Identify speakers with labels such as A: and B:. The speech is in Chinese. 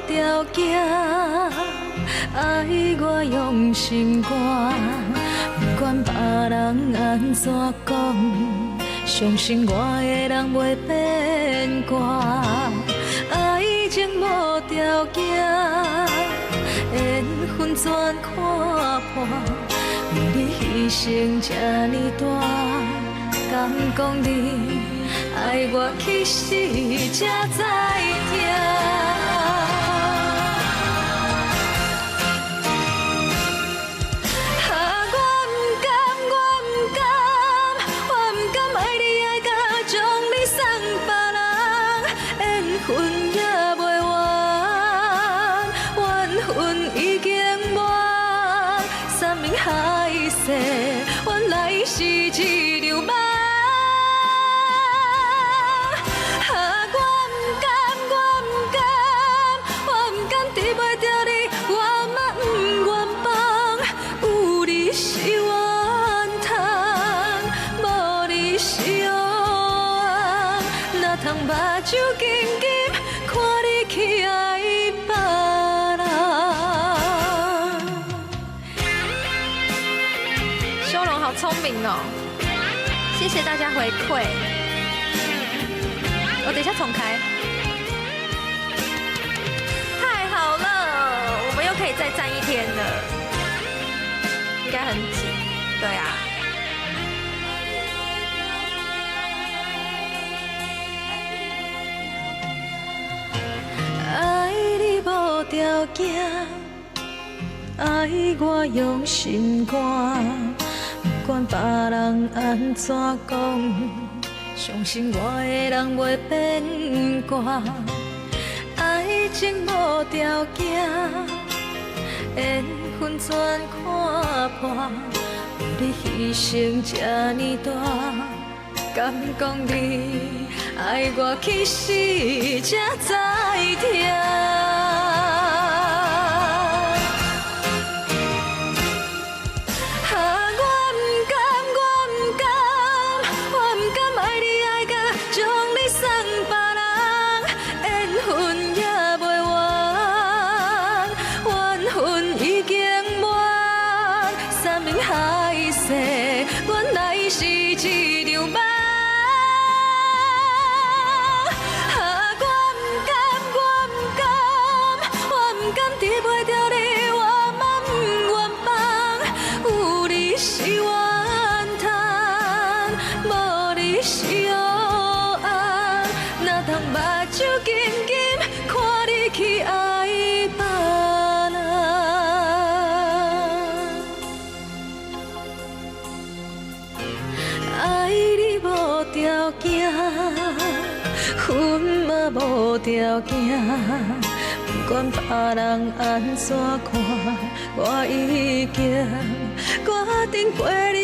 A: 条件，爱我用心肝，不管别人安怎讲，相信我的人袂变卦。爱情无条件，缘分全看破，为你牺牲这呢大，敢讲你爱我其实才知疼。原来是一场梦，我不甘，得袂到你，我嘛不愿放。有你是怨叹，无你是黑暗，哪通目睭紧紧看你去爱别人？修容好聪明哦，谢谢大家回馈。我等一下重开，太好了，我们又可以再站一天了，应该很紧，对啊。爱你无条件，爱我用心肝。不管别人安怎讲，相信我的人袂变卦。爱情无条件，缘分全看破，为你牺牲这呢大，敢讲你爱我其实才知疼。原来是一场梦，我不甘，得袂到你，我嘛不愿放。有你是怨叹，无你是黑暗，哪通目睭紧紧看你去爱别人？爱你无条件，恨嘛无条件，不管别人安怎看，我已经决定陪你。